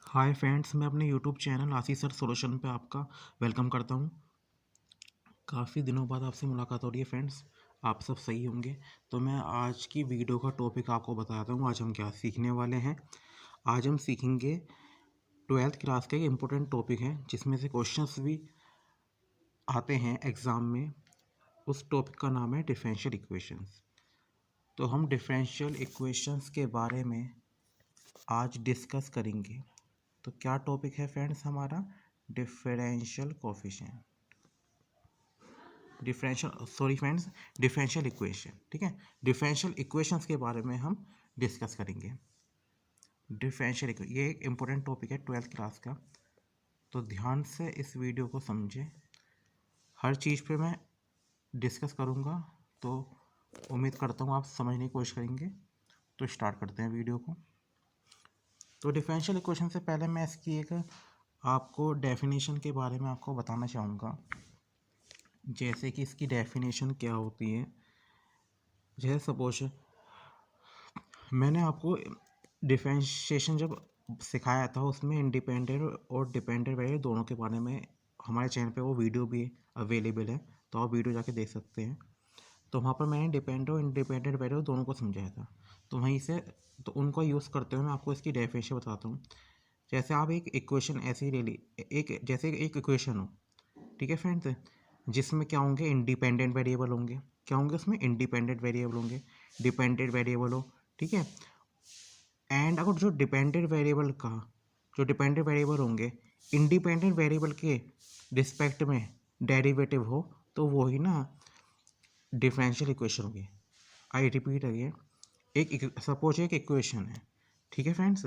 Hi friends, मैं अपने YouTube channel आशीष sir solution पे आपका वेलकम करता हूँ। काफ़ी दिनों बाद आपसे मुलाकात हो रही है फ्रेंड्स। आप सब सही होंगे। तो मैं आज की वीडियो का टॉपिक आपको बताता हूँ। आज हम क्या सीखने वाले हैं। आज हम सीखेंगे 12th क्लास का एक इम्पोर्टेंट टॉपिक है जिसमें से क्वेश्चंस भी आते हैं एग्ज़ाम में। उस टॉपिक का नाम है डिफरेंशियल इक्वेशंस। तो हम डिफरेंशियल इक्वेशंस के बारे में आज डिस्कस करेंगे। तो क्या टॉपिक है फ्रेंड्स हमारा? Differential coefficient, differential equation. ठीक है, डिफरेंशियल इक्वेशंस के बारे में हम डिस्कस करेंगे। डिफरेंशियल इक्वेशन ये एक इम्पोर्टेंट टॉपिक है 12th क्लास का। तो ध्यान से इस वीडियो को समझें। हर चीज़ पे मैं डिस्कस करूँगा, तो उम्मीद करता हूँ आप समझने की कोशिश करेंगे। तो स्टार्ट करते हैं वीडियो को। तो डिफरेंशियल इक्वेशन से पहले मैं इसकी एक आपको डेफिनेशन के बारे में आपको बताना चाहूँगा। जैसे कि इसकी डेफिनेशन क्या होती है। जैसे सपोज मैंने आपको डिफरेंशिएशन जब सिखाया था, उसमें इंडिपेंडेंट और डिपेंडेंट वेरिएबल दोनों के बारे में हमारे चैनल पे वो वीडियो भी अवेलेबल है, तो आप वीडियो जाके देख सकते हैं। तो वहाँ पर मैंने डिपेंडेंट और इंडिपेंडेंट वेरिएबल दोनों को समझाया था। तो वहीं से तो उनको यूज़ करते हुए मैं आपको इसकी डेफिनेशन बताता हूँ। जैसे आप एक इक्वेशन ऐसे ही ले ली, जैसे एक इक्वेशन हो, ठीक है फ्रेंड्स, जिसमें क्या होंगे? इंडिपेंडेंट वेरिएबल होंगे। क्या होंगे उसमें? इंडिपेंडेंट वेरिएबल होंगे, डिपेंडेंट वेरिएबल हो, ठीक है। एंड अगर जो डिपेंडेंट वेरिएबल होंगे इंडिपेंडेंट वेरिएबल के रिस्पेक्ट में डेरिवेटिव हो, तो वो ही ना डिफरेंशियल इक्वेशन होगी। आई रिपीट अगेन, सपोज एक इक्वेशन है, ठीक है फ्रेंड्स,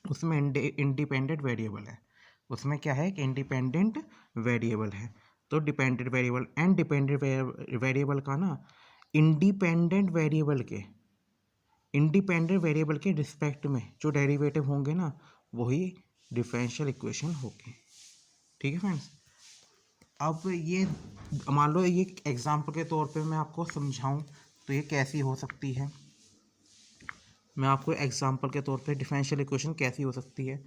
उसमें इंडिपेंडेंट वेरिएबल है। उसमें क्या है? कि इंडिपेंडेंट वेरिएबल है। तो डिपेंडेंट वेरिएबल का ना इंडिपेंडेंट वेरिएबल के रिस्पेक्ट में जो डेरिवेटिव होंगे ना, वही डिफरेंशियल इक्वेशन होगी। ठीक है फ्रेंड्स। अब ये मान लो, ये एग्जाम्पल के तौर पे मैं आपको समझाऊं तो ये कैसी हो सकती है। मैं आपको एग्जाम्पल के तौर पे डिफरेंशियल इक्वेशन कैसी हो सकती है।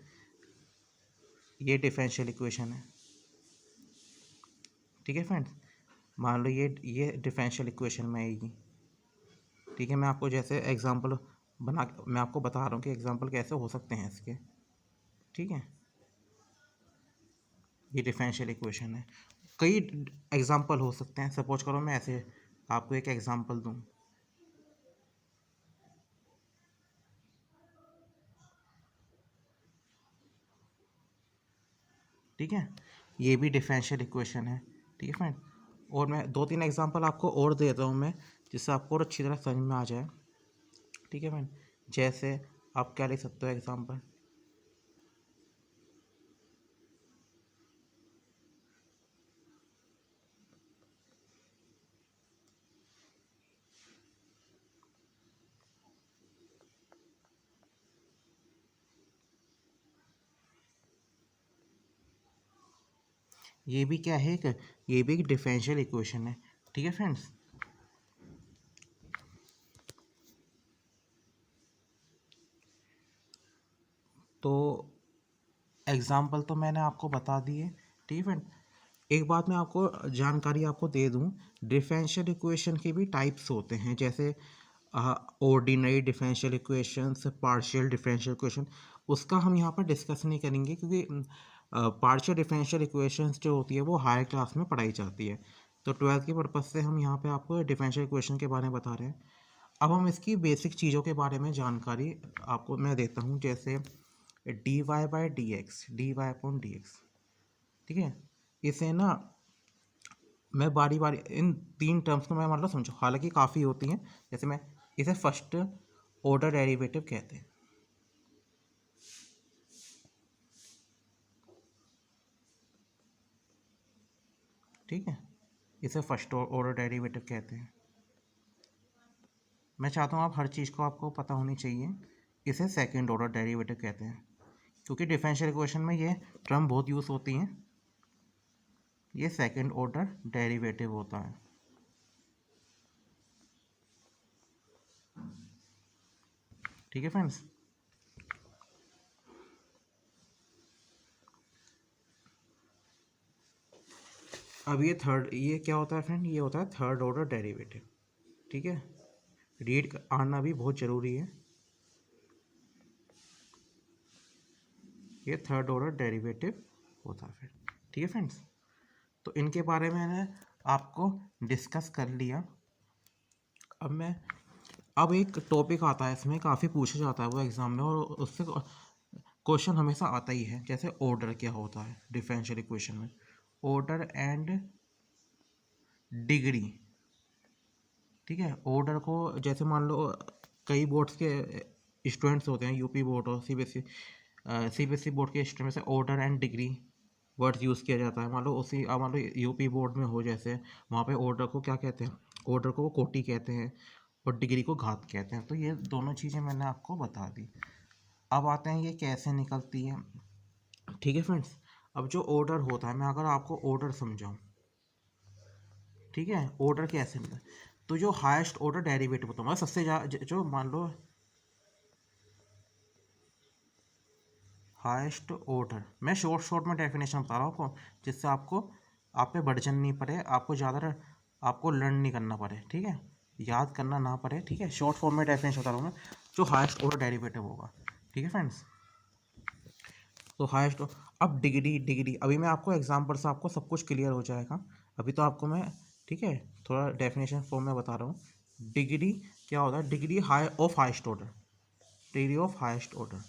ये डिफरेंशियल इक्वेशन है, ठीक है फ्रेंड्स। मान लो ये डिफरेंशियल इक्वेशन में आएगी। ठीक है, मैं आपको जैसे एग्जांपल मैं आपको बता रहा हूँ कि एग्जांपल कैसे हो सकते हैं इसके। ठीक है, ये डिफरेंशियल इक्वेशन है। कई एग्जांपल हो सकते हैं। सपोज करो मैं ऐसे आपको एक एग्जांपल दूँ। ठीक है, ये भी डिफरेंशियल इक्वेशन है। ठीक है फ्रेंड, और मैं दो तीन एग्जांपल आपको और दे देता हूँ मैं, जिससे आपको और अच्छी तरह समझ में आ जाए। ठीक है फ्रेंड, जैसे आप क्या लिख सकते हो एग्जांपल। ये भी क्या है? ये भी एक डिफरेंशियल इक्वेशन है। ठीक है फ्रेंड्स। तो एग्जाम्पल तो मैंने आपको बता दिए। ठीक है फ्रेंड, एक बात मैं आपको जानकारी आपको दे दूं। डिफरेंशियल इक्वेशन के भी टाइप्स होते हैं, जैसे ordinary differential equations, partial differential equation. उसका हम यहाँ पर डिस्कस नहीं करेंगे, क्योंकि पार्शियल डिफरेंशियल इक्वेशंस जो होती है वो हायर क्लास में पढ़ाई जाती है। तो 12th के पर्पज़ से हम यहाँ पे आपको डिफरेंशियल इक्वेशन के बारे में बता रहे हैं। अब हम इसकी बेसिक चीज़ों के बारे में जानकारी आपको मैं देता हूँ। जैसे dy अपॉन डी एक्स। ठीक है, इसे ना मैं बारी बारी इन तीन टर्म्स को मैं मतलब समझो, हालांकि काफ़ी होती हैं। जैसे मैं इसे फर्स्ट ऑर्डर डेरिवेटिव कहते हैं। ठीक है, इसे फर्स्ट ऑर्डर डेरिवेटिव कहते हैं। मैं चाहता हूँ आप हर चीज़ को आपको पता होनी चाहिए। इसे सेकंड ऑर्डर डेरिवेटिव कहते हैं, क्योंकि डिफरेंशियल इक्वेशन में ये टर्म बहुत यूज़ होती हैं। ये सेकंड ऑर्डर डेरिवेटिव होता है। ठीक है फ्रेंड्स। अब ये क्या होता है फ्रेंड, ये होता है थर्ड ऑर्डर डेरिवेटिव। ठीक है, रीड आना भी बहुत ज़रूरी है। ये थर्ड ऑर्डर डेरिवेटिव होता है फिर। ठीक है फ्रेंड्स, तो इनके बारे में मैंने आपको डिस्कस कर लिया। अब एक टॉपिक आता है इसमें, काफ़ी पूछा जाता है वो एग्ज़ाम में, और उससे क्वेश्चन हमेशा आता ही है, जैसे ऑर्डर क्या होता है डिफरेंशियल इक्वेशन में, ऑर्डर एंड डिग्री। ठीक है, ऑर्डर को जैसे मान लो कई बोर्ड्स के स्टूडेंट्स होते हैं, यूपी बोर्ड और सीबीएसई बोर्ड के स्टूडेंट में से order and degree words use किया जाता है। मान लो यूपी बोर्ड में हो जैसे, वहाँ पे ऑर्डर को क्या कहते हैं, ऑर्डर को वो कोटि कहते हैं और डिग्री को घात कहते हैं। तो ये दोनों चीज़ें मैंने आपको बता दी। अब आते हैं ये कैसे निकलती है। ठीक है फ्रेंड्स, अब जो ऑर्डर होता है, मैं अगर आपको ऑर्डर समझाऊँ, ठीक है, ऑर्डर कैसे मिलता है, तो जो हाईएस्ट ऑर्डर डेरिवेटिव होता है, मतलब सबसे जो मान लो हाईएस्ट ऑर्डर, मैं शॉर्ट में डेफिनेशन बता रहा हूँ आपको, जिससे आपको आप पे बर्डन नहीं पड़े, आपको ज़्यादा आपको लर्न नहीं करना पड़े। ठीक है, याद करना ना पड़े। ठीक है, शॉर्ट फॉर्म में डेफिनेशन बता रहा हूँ मैं, जो हाईएस्ट ऑर्डर डेरिवेटिव होगा। ठीक है फ्रेंड्स, तो हाईएस्ट, अब डिग्री अभी मैं आपको एग्जाम्पल से आपको सब कुछ क्लियर हो जाएगा। अभी तो आपको मैं, ठीक है, थोड़ा डेफिनेशन फॉर्म में बता रहा हूँ। डिग्री क्या होता है, degree of highest order, degree of highest order.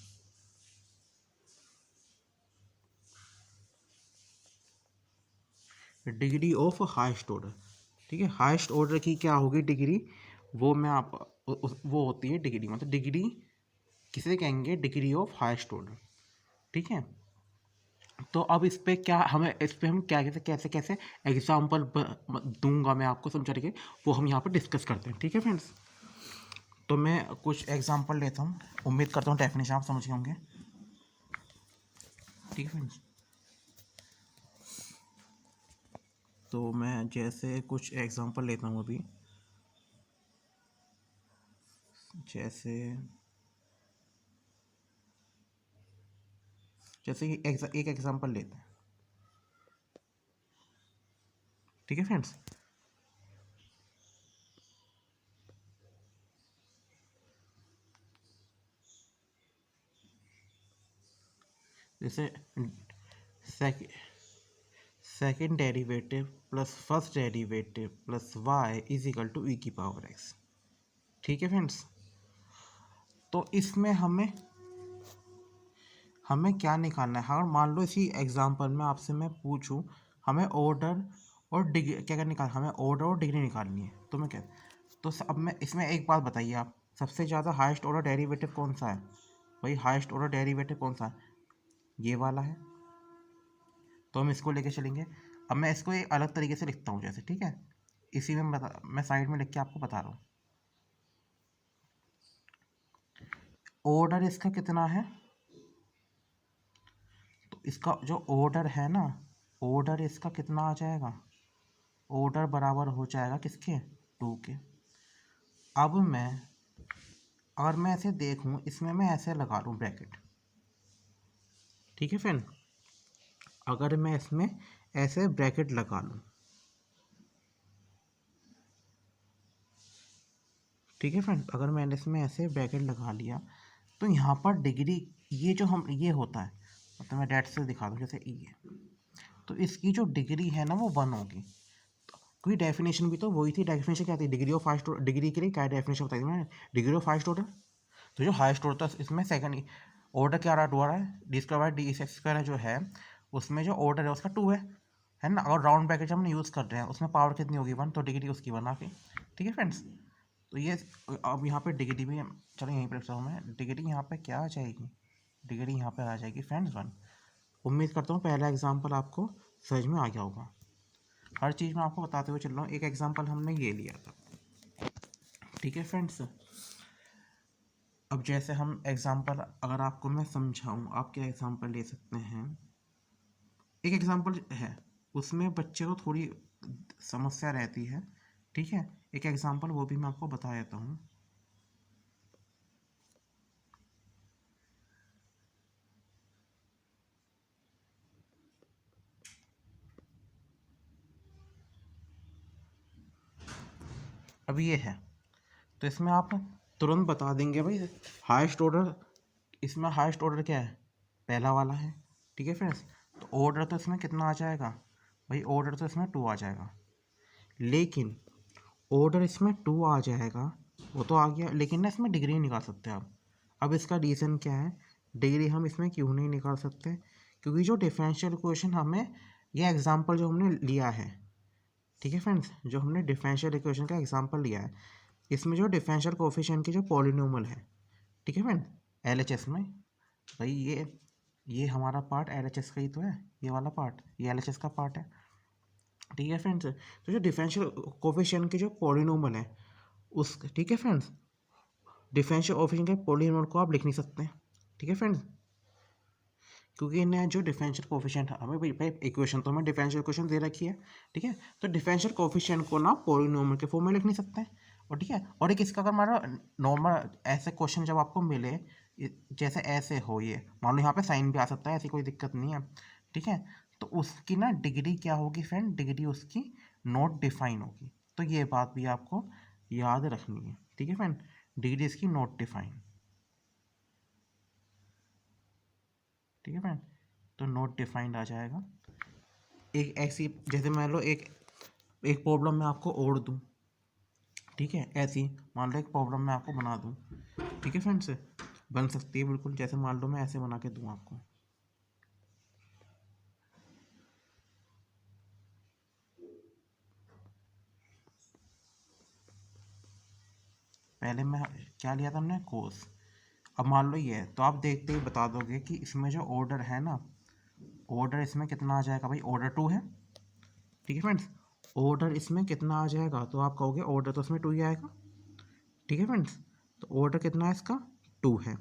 Degree of highest order, ठीक है, हाईएस्ट ऑर्डर की क्या होगी डिग्री, वो मैं आप वो होती है डिग्री, मतलब डिग्री किसे कहेंगे, डिग्री ऑफ हाईएस्ट ऑर्डर। ठीक है, तो अब इस पे क्या हमें, इस पे हम क्या कैसे कैसे कैसे एग्जाम्पल दूंगा मैं आपको समझा रही, वो हम यहाँ पर डिस्कस करते हैं। ठीक है फ्रेंड्स, तो मैं कुछ एग्जाम्पल लेता हूँ, उम्मीद करता हूँ डेफिनेशन आप समझ गए होंगे। ठीक है फ्रेंड्स, तो मैं जैसे कुछ एग्जांपल लेता हूँ अभी, जैसे जैसे कि एक एग्जांपल लेते हैं। ठीक है फ्रेंड्स, जैसे second derivative plus first derivative plus Y is equal to E की पावर एक्स। ठीक है फ्रेंड्स, तो इसमें हमें हमें क्या निकालना है, अगर मान लो इसी एग्जांपल में आपसे मैं पूछूं, हमें ऑर्डर और डिग्री क्या क्या निकाल, हमें ऑर्डर और डिग्री निकालनी है, तो मैं क्या, तो अब मैं इसमें एक बात बताइए आप, सबसे ज़्यादा हाईएस्ट ऑर्डर डेरिवेटिव कौन सा है, भाई हाईएस्ट ऑर्डर डेरिवेटिव कौन सा है, ये वाला है। तो हम इसको लेके चलेंगे। अब मैं इसको एक अलग तरीके से लिखता हूँ जैसे, ठीक है, इसी में मैं साइड में लिख के आपको बता रहा हूँ। ऑर्डर इसका कितना है, तो इसका जो ऑर्डर है ना, ऑर्डर इसका कितना आ जाएगा, ऑर्डर बराबर हो जाएगा किसके, 2 के। अब मैं, अगर मैं ऐसे देखूँ, इसमें मैं ऐसे लगा लूँ ब्रैकेट। ठीक है फ्रेंड, अगर मैं इसमें ऐसे ब्रैकेट लगा लूँ, ठीक है फ्रेंड, अगर मैंने इसमें ऐसे ब्रैकेट लगा लिया, तो यहाँ पर डिग्री, ये जो हम ये होता है, मतलब मैं डेट से दिखा दूँ, जैसे ये, तो इसकी जो डिग्री है ना वो 1 होगी। क्योंकि डेफिनेशन भी तो वही थी, डेफिनेशन क्या थी, degree of highest order, degree के लिए क्या डेफिनेशन बताई थी मैंने, डिग्री ऑफ हाईएस्ट ऑर्डर। तो जो हाईएस्ट ऑर्डर था इसमें सेकंड ऑर्डर क्या रहा, 2 आ रहा है, D square by D square जो है, उसमें जो ऑर्डर है उसका 2 है ना, और राउंड ब्रैकेट हमने यूज़ कर रहे हैं, उसमें पावर कितनी होगी 1, तो डिग्री उसकी 1 आ गई। ठीक है फ्रेंड्स, तो ये, अब यहाँ पे डिग्री भी, चलो यहीं पर लिखता हूँ मैं, डिग्री यहाँ पे क्या आ जाएगी, डिग्री यहाँ पे आ जाएगी फ्रेंड्स 1। उम्मीद करता हूँ पहला एग्जाम्पल आपको समझ में आ गया होगा। हर चीज़ में आपको बताते हुए चल रहा हूँ, एक एग्जाम्पल हमने ये लिया था। ठीक है फ्रेंड्स, अब जैसे हम एग्जाम्पल, अगर आपको मैं समझाऊँ, आप क्या एग्जाम्पल ले सकते हैं, एक एग्जाम्पल है, उसमें बच्चे को थोड़ी समस्या रहती है। ठीक है, एक एग्जाम्पल वो भी मैं आपको बता देता हूँ। अब ये है, तो इसमें आप तुरंत बता देंगे भाई हाईएस्ट ऑर्डर, इसमें हाईएस्ट ऑर्डर क्या है, पहला वाला है। ठीक है फ्रेंड्स, तो ऑर्डर तो इसमें कितना आ जाएगा भाई, ऑर्डर तो इसमें 2 आ जाएगा, लेकिन ऑर्डर इसमें 2 आ जाएगा, वो तो आ गया, लेकिन ना इसमें डिग्री नहीं निकाल सकते आप। अब इसका रीज़न क्या है, डिग्री हम इसमें क्यों नहीं निकाल सकते, क्योंकि जो डिफरेंशियल इक्वेशन हमें, ये एग्जांपल जो हमने लिया है, ठीक है फ्रेंड्स, जो हमने डिफरेंशियल इक्वेशन का एग्जांपल लिया है, इसमें जो डिफरेंशियल कोफिशिएंट की जो पॉलिनोमियल है, ठीक है फ्रेंड, एलएचएस में, भाई ये हमारा पार्ट एलएचएस का ही तो है, ये वाला पार्ट, ये एलएचएस का पार्ट है। ठीक है फ्रेंड्स, तो जो डिफरेंशियल कोफिशिएंट की जो पॉलिनोमियल है उस, ठीक है फ्रेंड्स, डिफरेंशियल कोफिशिएंट के पॉलिनोमियल को आप लिख नहीं सकते। ठीक है फ्रेंड्स, क्योंकि इन्हें जो डिफरेंशियल कोफिशिएंट हमें भाई इक्वेशन तो हमें डिफरेंशियल इक्वेशन दे रखी है, ठीक है, तो डिफरेंशियल कोफिशिएंट को ना पॉलिनोमियल के फॉर्म में लिख नहीं सकते हैं। और ठीक है, और एक इसका अगर हमारा नॉर्मल ऐसे क्वेश्चन जब आपको मिले, जैसे ऐसे हो, ये मान लो यहाँ पे साइन भी आ सकता है, ऐसी कोई दिक्कत नहीं है। ठीक है, तो उसकी ना डिग्री क्या होगी फ्रेंड, डिग्री उसकी नॉट डिफाइन होगी, तो ये बात भी आपको याद रखनी है। ठीक है फ्रेंड, डिग्री इसकी नॉट डिफाइन। ठीक है फ्रेंड, तो नॉट डिफाइंड आ जाएगा। एक ऐसी, जैसे मान लो एक एक प्रॉब्लम मैं आपको और दूँ, ठीक है, ऐसी मान लो एक प्रॉब्लम मैं आपको बना दूँ, ठीक है फ्रेंड्स, बन सकती है बिल्कुल, जैसे मान लो मैं ऐसे बना के दूँ आपको, पहले मैं क्या लिया था हमने, कोस। अब मान लो ये है, तो आप देखते ही बता दोगे कि इसमें जो ऑर्डर है ना, ऑर्डर इसमें कितना आ जाएगा भाई, ऑर्डर 2 है। ठीक है फ्रेंड्स, ऑर्डर इसमें कितना आ जाएगा, तो आप कहोगे ऑर्डर तो इसमें 2 ही आएगा। ठीक है फ्रेंड्स, तो ऑर्डर कितना है इसका, 2 है।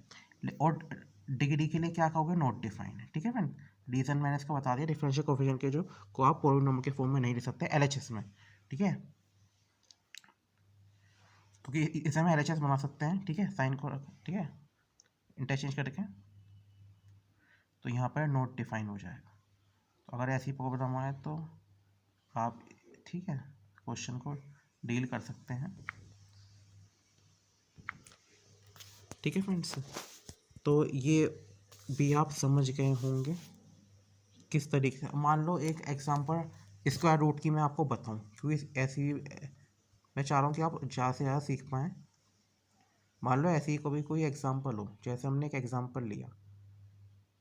और डिग्री के लिए क्या कहोगे, नॉट डिफाइंड है। ठीक है फ्रेंड, रीज़न मैंने इसका बता दिया, डिफरेंशियल कोफिशिएंट के जो को आप पॉलिनोमियल के फॉर्म में नहीं लिख सकते एलएचएस में। ठीक है, क्योंकि इसे हम एलएचएस बना सकते हैं, ठीक है, साइन को, ठीक है, इंटरचेंज करके, तो यहाँ पर नॉट डिफाइन हो जाएगा। तो अगर ऐसी प्रॉब्लम आए तो आप, ठीक है, क्वेश्चन को डील कर सकते हैं। ठीक है फ्रेंड्स, तो ये भी आप समझ गए होंगे किस तरीके से। मान लो एक एग्जांपल स्क्वायर रूट की मैं आपको बताऊं, क्योंकि ऐसी मैं चाह रहा हूँ कि आप ज़्यादा से ज़्यादा सीख पाएँ। मान लो ऐसी कोई एग्जांपल हो, जैसे हमने एक एग्जांपल लिया,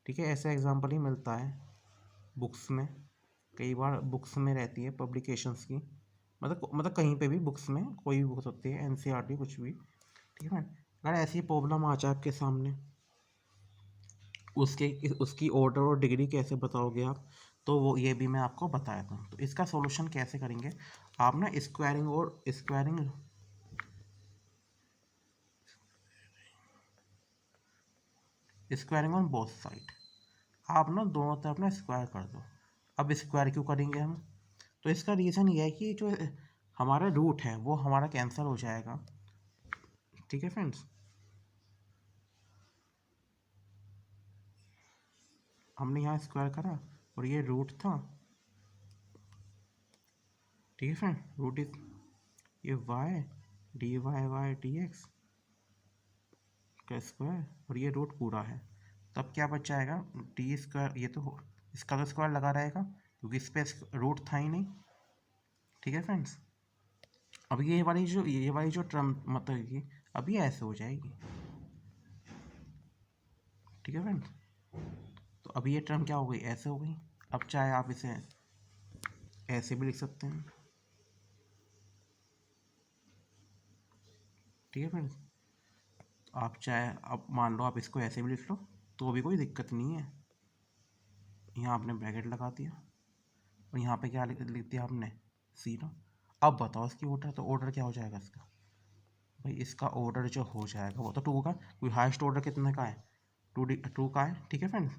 ठीक है, ऐसा एग्जांपल ही मिलता है बुक्स में, कई बार बुक्स में रहती है पब्लिकेशंस की, मतलब कहीं पे भी बुक्स में कोई भी बुक्स होती है, एनसीईआरटी कुछ भी। ठीक है, अगर ऐसी प्रॉब्लम आ जाए आपके सामने, उसकी ऑर्डर और डिग्री कैसे बताओगे आप, तो वो ये भी मैं आपको बताया था। तो इसका सॉल्यूशन कैसे करेंगे आप ना, स्क्वायरिंग ऑन बोथ साइड, आप ना दोनों तरफ ना स्क्वायर कर दो। अब स्क्वायर क्यों करेंगे हम, तो इसका रीज़न ये है कि जो हमारा रूट है वो हमारा कैंसिल हो जाएगा। ठीक है फ्रेंड्स, हमने यहाँ स्क्वायर करा और ये रूट था, ठीक है फ्रेंड, रूट इज ये Y D Y Y D X का स्क्वायर, और ये रूट पूरा है, तब क्या बच जाएगा, डी स्क्वायर, ये तो इसका तो स्क्वायर लगा रहेगा क्योंकि इस पर रूट था ही नहीं। ठीक है फ्रेंड्स, अब ये वाली जो टर्म मतलब कि अब ये ऐसे हो जाएगी। ठीक है फ्रेंड्स, तो अब ये टर्म क्या हो गई, ऐसे हो गई। अब चाहे आप इसे ऐसे भी लिख सकते हैं। ठीक है फ्रेंड्स, आप चाहे, अब मान लो आप इसको ऐसे भी लिख लो तो भी कोई दिक्कत नहीं है। यहाँ आपने ब्रैकेट लगा दिया और यहाँ पे क्या लिख दिया आपने, 0। अब बताओ इसकी ऑर्डर, तो ऑर्डर क्या हो जाएगा इसका, भाई इसका ऑर्डर जो हो जाएगा वो तो 2 का, कोई हाईएस्ट ऑर्डर कितने का है, 2 का है। ठीक है फ्रेंड्स,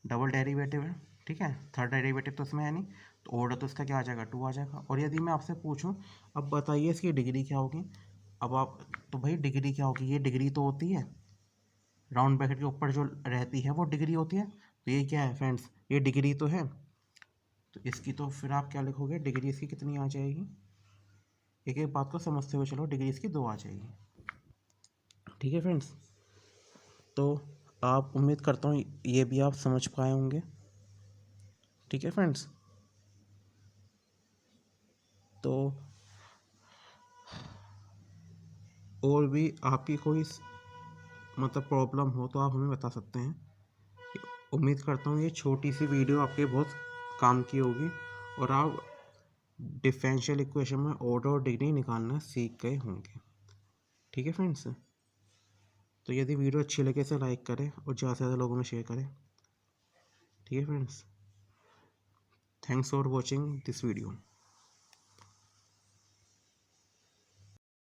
डबल डेरिवेटिव है, ठीक है, थर्ड डेरिवेटिव तो इसमें है नहीं, तो ऑर्डर तो इसका क्या आ जाएगा, 2 आ जाएगा। और यदि मैं आपसे पूछूं, अब बताइए इसकी डिग्री क्या होगी, अब आप, तो भाई डिग्री क्या होगी, ये डिग्री तो होती है, राउंड ब्रैकेट के ऊपर जो रहती है वो डिग्री होती है, तो ये क्या है फ्रेंड्स, ये डिग्री तो है, तो इसकी तो फिर आप क्या लिखोगे, डिग्री इसकी कितनी आ जाएगी, एक एक बात को समझते हुए चलो, डिग्री इसकी 2 आ जाएगी। ठीक है फ्रेंड्स, तो आप उम्मीद करता हूँ ये भी आप समझ पाए होंगे। ठीक है फ्रेंड्स, तो और भी आपकी कोई मतलब प्रॉब्लम हो तो आप हमें बता सकते हैं। उम्मीद करता हूँ ये छोटी सी वीडियो आपके बहुत काम की होगी और आप डिफरेंशियल इक्वेशन में ऑर्डर और डिग्री निकालना सीख गए होंगे। ठीक है फ्रेंड्स, तो यदि वीडियो अच्छी लगे तो लाइक करें और ज़्यादा से ज़्यादा लोगों में शेयर करें। ठीक है friends, thanks for watching this video.